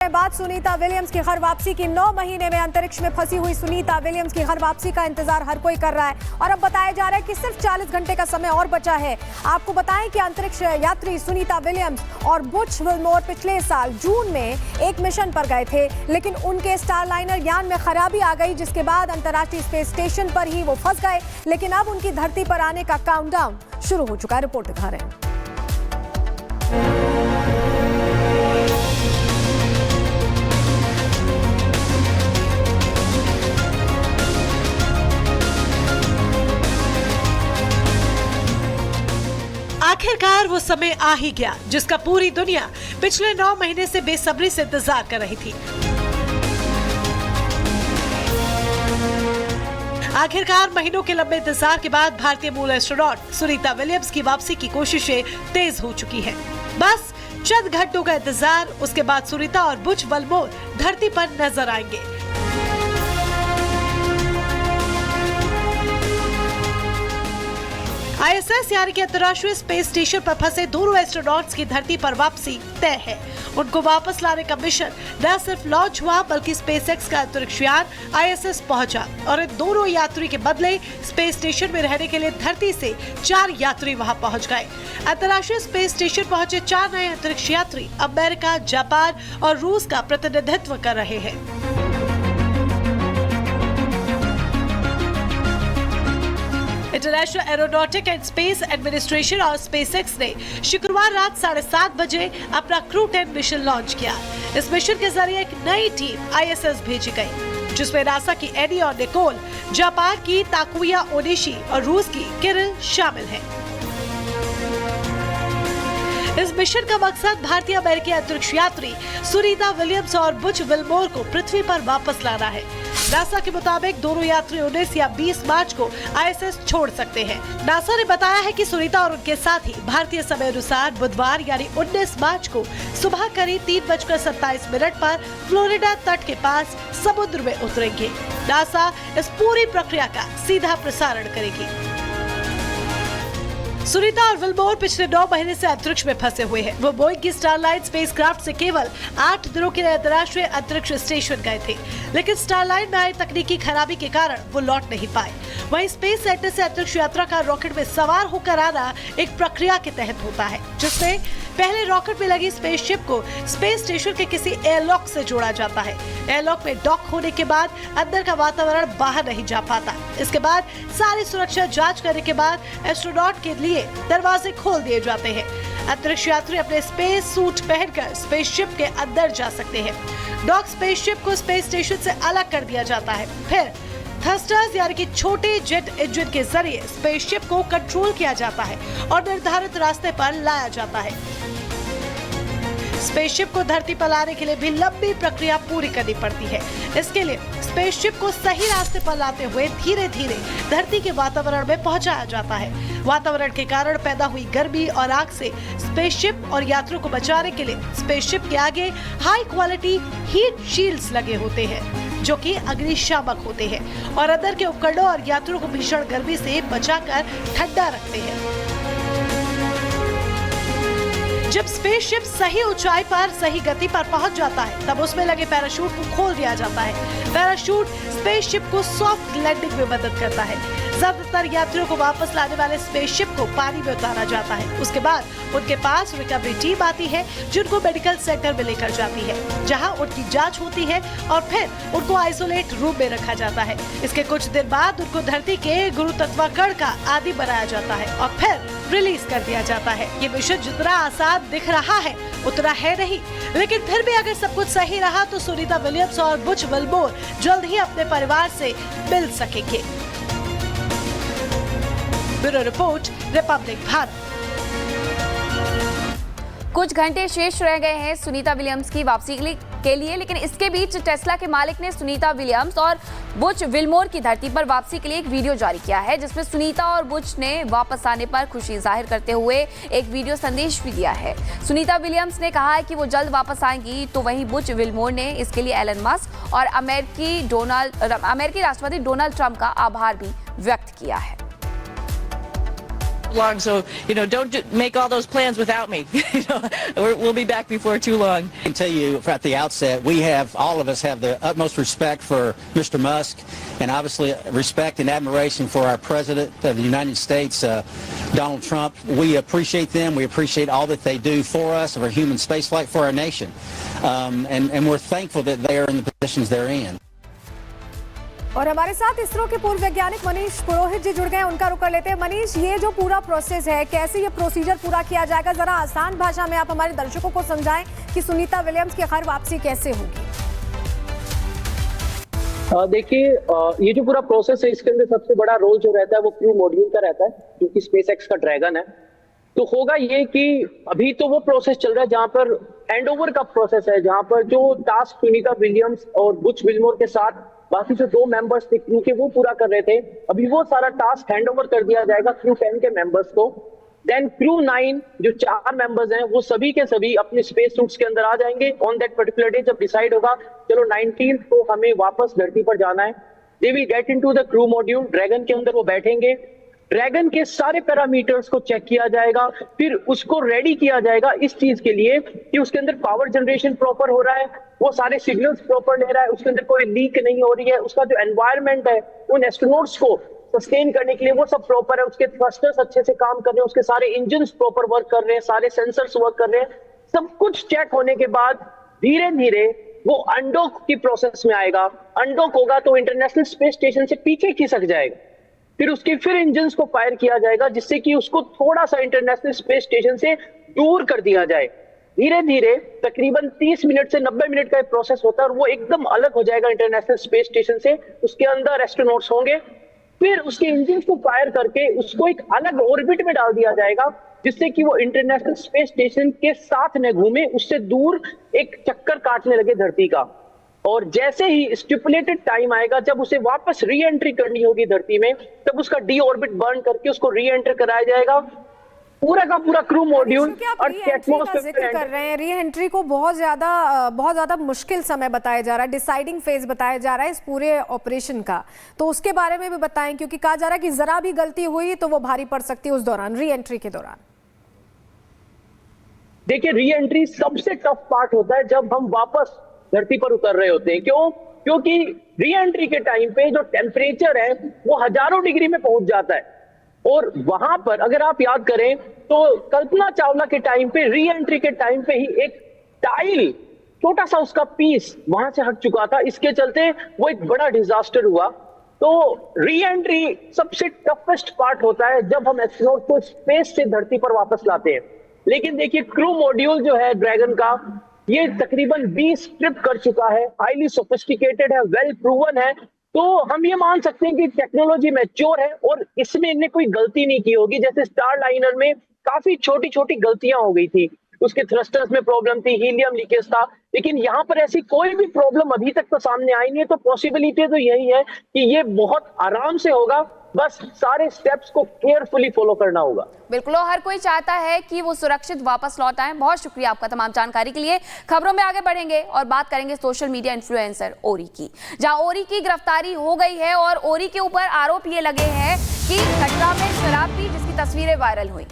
बाद सुनीता विलियम्स की घर वापसी की 9 महीने में अंतरिक्ष में फंसी हुई सुनीता विलियम्स की घर वापसी का इंतजार हर कोई कर रहा है और अब बताया जा रहा है कि सिर्फ 40 घंटे का समय और बचा है। आपको बताएं कि अंतरिक्ष यात्री सुनीता विलियम्स और बुच विल्मोर पिछले साल जून में एक मिशन पर गए थे, लेकिन उनके स्टारलाइनर यान में खराबी आ गई, जिसके बाद अंतर्राष्ट्रीय स्पेस स्टेशन पर ही वो फंस गए। लेकिन अब उनकी धरती पर आने का काउंटडाउन शुरू हो चुका है। रिपोर्ट दिखा रहे हैं। आखिरकार वो समय आ ही गया जिसका पूरी दुनिया पिछले 9 महीने से बेसब्री से इंतजार कर रही थी। आखिरकार महीनों के लंबे इंतजार के बाद भारतीय मूल एस्ट्रोनॉट सुनीता विलियम्स की वापसी की कोशिशें तेज हो चुकी हैं। बस चंद घंटों का इंतजार, उसके बाद सुनीता और बुच विल्मोर धरती पर नजर आएंगे। ISS यानी कि अंतर्राष्ट्रीय स्पेस स्टेशन पर फंसे दोनों एस्ट्रोनॉट्स की धरती पर वापसी तय है। उनको वापस लाने का मिशन न सिर्फ लॉन्च हुआ बल्कि स्पेसएक्स का अंतरिक्ष यान ISS पहुंचा और इन दोनों यात्री के बदले स्पेस स्टेशन में रहने के लिए धरती से 4 यात्री वहां पहुंच गए। अंतर्राष्ट्रीय स्पेस स्टेशन पहुंचे 4 नए अंतरिक्ष यात्री अमेरिका, जापान और रूस का प्रतिनिधित्व कर रहे हैं। International aeronautic and space administration और स्पेसएक्स ने शुक्रवार रात 7:30 बजे अपना क्रू 10 मिशन लॉन्च किया। इस मिशन के जरिए एक नई टीम ISS भेजी गई, जिसमें नासा की एडी और निकोल, जापान की ताकुया ओनिशी और रूस की किरिल शामिल हैं। इस मिशन का मकसद भारतीय अमेरिकी अंतरिक्ष यात्री सुनीता विलियम्स और बुच विल्मोर को पृथ्वी पर वापस लाना है। नासा के मुताबिक दोनों यात्री 19 या 20 मार्च को ISS छोड़ सकते हैं। नासा ने बताया है कि सुनीता और उनके साथी भारतीय समय अनुसार बुधवार यानी 19 मार्च को सुबह करीब 3:27 पर फ्लोरिडा तट के पास समुद्र में उतरेंगे। नासा इस पूरी प्रक्रिया का सीधा प्रसारण करेगी। सुनीता और विल्मोर पिछले 9 महीने से अंतरिक्ष में फंसे हुए हैं। वो बोइंग की स्टारलाइन स्पेसक्राफ्ट से केवल 8 दिनों के लिए अंतर्राष्ट्रीय अंतरिक्ष स्टेशन गए थे, लेकिन स्टारलाइन में आई तकनीकी खराबी के कारण वो लौट नहीं पाए। वहीं स्पेस सेंटर से अंतरिक्ष यात्रा का रॉकेट में सवार होकर आना एक प्रक्रिया के तहत होता है, जिसमें पहले रॉकेट में लगी स्पेसशिप को स्पेस स्टेशन के किसी एयरलॉक से जोड़ा जाता है। एयरलॉक में डॉक होने के बाद अंदर का वातावरण बाहर नहीं जा पाता। इसके बाद सारी सुरक्षा जांच करने के बाद एस्ट्रोनॉट के लिए दरवाजे खोल दिए जाते हैं। अंतरिक्ष यात्री अपने स्पेस सूट पहनकर स्पेसशिप के अंदर जा सकते हैं। डॉक स्पेसशिप को स्पेस स्टेशन से अलग कर दिया जाता है। फिर थ्रस्टर्स यानी कि छोटे जेट इंजन के जरिए स्पेसशिप को कंट्रोल किया जाता है और निर्धारित रास्ते पर लाया जाता है। स्पेसशिप को धरती पर लाने के लिए भी लंबी प्रक्रिया पूरी करनी पड़ती है। इसके लिए स्पेसशिप को सही रास्ते पर लाते हुए धीरे धीरे धरती के वातावरण में पहुंचाया जाता है। वातावरण के कारण पैदा हुई गर्मी और आग से स्पेसशिप और यात्रियों को बचाने के लिए स्पेसशिप के आगे हाई क्वालिटी हीट शील्ड्स लगे होते हैं, जो कि अग्निशामक होते हैं और अंदर के उपकरणों और यात्रियों को भीषण गर्मी से बचाकर ठंडा रखते हैं। जब स्पेसशिप सही ऊंचाई पर सही गति पर पहुंच जाता है, तब उसमें लगे पैराशूट को खोल दिया जाता है। पैराशूट स्पेसशिप को सॉफ्ट लैंडिंग में मदद करता है। ज्यादातर यात्रियों को वापस लाने वाले स्पेसशिप को पानी में उतारा जाता है। उसके बाद उनके पास रिकवरी टीम आती है, जिनको मेडिकल सेंटर में लेकर जाती है, जहां उनकी जांच होती है और फिर उनको आइसोलेट रूम में रखा जाता है। इसके कुछ दिन बाद उनको धरती के गुरुत्वाकर्षण का आदी बनाया जाता है और फिर रिलीज कर दिया जाता है। ये मिशन जितना आसान दिख रहा है उतना है नहीं, लेकिन फिर भी अगर सब कुछ सही रहा तो सुनीता विलियम्स और बुच विल्मोर जल्द ही अपने परिवार से मिल सकेंगे। Bureau report, Republic Bharat. कुछ घंटे शेष रह गए हैं सुनीता विलियम्स की वापसी के लिए, लेकिन इसके बीच टेस्ला के मालिक ने सुनीता विलियम्स और बुच विल्मोर की धरती पर वापसी के लिए एक वीडियो जारी किया है, जिसमें सुनीता और बुच ने वापस आने पर खुशी जाहिर करते हुए एक वीडियो संदेश भी दिया है। सुनीता विलियम्स ने कहा है कि वो जल्द वापस आएंगी, तो वहीं बुच विल्मोर ने इसके लिए एलन मस्क और अमेरिकी राष्ट्रपति डोनाल्ड ट्रंप का आभार भी व्यक्त किया है। long, so don't make all those plans without me. We'll be back before too long. I can tell you at the outset, all of us have the utmost respect for Mr. Musk, and obviously respect and admiration for our President of the United States, Donald Trump. We appreciate them. We appreciate all that they do for us, for human spaceflight, for our nation, and we're thankful that they are in the positions they're in. और हमारे साथ इसरो के पूर्व वैज्ञानिक मनीष पुरोहित जी जुड़ गए, उनका रुख कर लेते हैं। मनीष, ये जो पूरा प्रोसेस है, कैसे ये प्रोसीजर पूरा किया जाएगा, जरा आसान भाषा में आप हमारे दर्शकों को समझाएं कि सुनीता विलियम्स की घर वापसी कैसे होगी। देखिए, ये जो पूरा प्रोसेस है, इसके अंदर सबसे बड़ा रोल जो रहता है वो क्रू मॉड्यूल का रहता है, जो कि स्पेसएक्स का ड्रैगन है। तो होगा ये कि अभी तो वो प्रोसेस चल रहा है जहां पर हैंडओवर का प्रोसेस है, जहां पर जो टास्क सुनीता विलियम्स और बुच विल्मोर के साथ बाकी जो 2 मेंबर्स थे क्रू के वो पूरा कर रहे थे, अभी वो सारा टास्क हैंडओवर कर दिया जाएगा क्रू 10 के मेंबर्स को। देन क्रू 9 जो 4 मेंबर्स हैं वो सभी के सभी अपने स्पेस सूट्स के अंदर आ जाएंगे ऑन दैट पर्टिकुलर डे, जब डिसाइड होगा चलो 19th को हमें वापस धरती पर जाना है। They will get into the crew module, dragon के अंदर वो बैठेंगे, ड्रैगन के सारे पैरामीटर्स को चेक किया जाएगा, फिर उसको रेडी किया जाएगा इस चीज के लिए कि उसके अंदर पावर जनरेशन प्रॉपर हो रहा है, वो सारे सिग्नल्स प्रॉपर ले रहा है, उसके अंदर कोई लीक नहीं हो रही है, उसका जो एनवायरनमेंट है उन एस्ट्रोनॉट्स को सस्टेन करने के लिए वो सब प्रॉपर है, उसके थ्रस्टर्स अच्छे से काम कर रहे हैं, उसके सारे इंजन्स प्रॉपर वर्क कर रहे हैं, सारे सेंसर्स वर्क कर रहे हैं। सब कुछ चेक होने के बाद धीरे धीरे वो अनडॉक की प्रोसेस में आएगा। अनडॉक होगा तो इंटरनेशनल स्पेस स्टेशन से पीछे खिसक जाएगा, फिर इंजन्स को फायर किया जाएगा जिससे कि उसको थोड़ा सा इंटरनेशनल स्पेस स्टेशन से दूर कर दिया जाए। धीरे धीरे तकरीबन 30 मिनट से 90 मिनट का एक प्रोसेस होता है और वो एकदम अलग हो जाएगा इंटरनेशनल स्पेस स्टेशन से। उसके अंदर एस्ट्रोनॉट्स होंगे, फिर उसके इंजन को फायर करके उसको एक अलग ऑर्बिट में डाल दिया जाएगा जिससे कि वो इंटरनेशनल स्पेस स्टेशन के साथ न घूमे, उससे दूर एक चक्कर काटने लगे धरती का। और जैसे ही स्टिपुलेटेड टाइम आएगा जब उसे वापस री एंट्री करनी होगी धरती में, तब उसका डी ऑर्बिट बर्न करके उसको री एंटर कराया जाएगा। पूरा का पूरा क्रू मॉड्यूल और जिक्र कर रहे हैं, री एंट्री को बहुत ज्यादा मुश्किल समय बताया जा रहा है, डिसाइडिंग फेज बताया जा रहा है इस पूरे ऑपरेशन का, तो उसके बारे में भी बताएं, क्योंकि कहा जा रहा है कि जरा भी गलती हुई तो वो भारी पड़ सकती है उस दौरान, री एंट्री के दौरान। देखिए, री एंट्री सबसे टफ पार्ट होता है जब हम वापस धरती पर उतर रहे होते हैं। क्यों? क्योंकि री एंट्री के टाइम पे जो टेम्परेचर है वो हजारों डिग्री में पहुंच जाता है, और वहां पर अगर आप याद करें तो कल्पना चावला के टाइम पे री एंट्री के टाइम पे ही एक टाइल, छोटा सा उसका पीस वहां से हट चुका था, इसके चलते वो एक बड़ा डिजास्टर हुआ। तो री एंट्री सबसे टफेस्ट पार्ट होता है जब हम एस्ट्रोनॉट को स्पेस से धरती पर वापस लाते हैं। लेकिन देखिए, क्रू मॉड्यूल जो है ड्रैगन का, ये तकरीबन 20 ट्रिप कर चुका है, हाईली सोफिस्टिकेटेड है, वेल प्रूवन है, तो हम ये मान सकते हैं कि टेक्नोलॉजी मैच्योर है और इसमें इन्हें कोई गलती नहीं की होगी। जैसे स्टार लाइनर में काफी छोटी छोटी गलतियां हो गई थी, उसके थ्रस्टर्स में प्रॉब्लम थी, हीलियम लीकेज था, लेकिन यहाँ पर ऐसी कोई भी प्रॉब्लम अभी तक तो सामने आई नहीं है। तो पॉसिबिलिटी तो यही है कि ये बहुत आराम से होगा, बस सारे स्टेप्स को केयरफुली फॉलो करना होगा। बिल्कुल, हर कोई चाहता है कि वो सुरक्षित वापस लौट आए। बहुत शुक्रिया आपका तमाम जानकारी के लिए। खबरों में आगे बढ़ेंगे और बात करेंगे सोशल मीडिया इन्फ्लुएंसर ओरी की, जहां ओरी की गिरफ्तारी हो गई है और ओरी के ऊपर आरोप ये लगे हैं कि कटरा में शराब पी, जिसकी तस्वीरें वायरल हुई।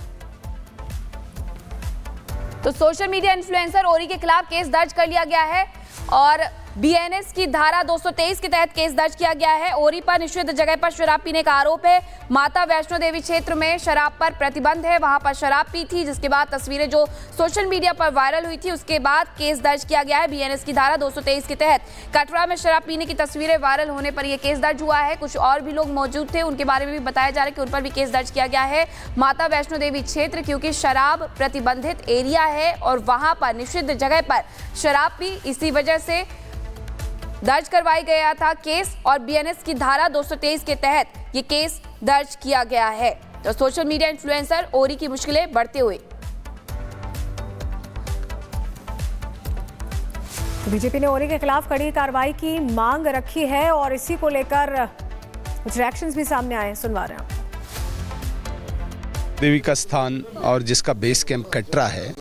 तो सोशल मीडिया इन्फ्लुएंसर ओरी के खिलाफ केस दर्ज कर लिया गया है और बीएनएस की धारा 223 के तहत केस दर्ज किया गया है। ओरी पर निषिद्ध जगह पर शराब पीने का आरोप है। माता वैष्णो देवी क्षेत्र में शराब पर प्रतिबंध है, वहां पर शराब पी थी, जिसके बाद तस्वीरें जो सोशल मीडिया पर वायरल हुई थी, उसके बाद केस दर्ज किया गया है। बीएनएस की धारा 223 के तहत कटरा में शराब पीने की तस्वीरें वायरल होने पर यह केस दर्ज हुआ है। कुछ और भी लोग मौजूद थे, उनके बारे में भी बताया जा रहा है कि उन पर भी केस दर्ज किया गया है। माता वैष्णो देवी क्षेत्र, क्योंकि शराब प्रतिबंधित एरिया है और वहां पर निषिद्ध जगह पर शराब पी, इसी वजह से दर्ज करवाई गया था केस और बीएनएस की धारा 223 के तहत ये केस दर्ज किया गया है। तो सोशल मीडिया इन्फ्लुएंसर ओरी की मुश्किलें बढ़ते हुए। बीजेपी ने ओरी के खिलाफ कड़ी कार्रवाई की मांग रखी है और इसी को लेकर कुछ रिएक्शंस भी सामने आए, सुनवा रहे हैं। देवी का स्थान और जिसका बेस कैंप कटरा है,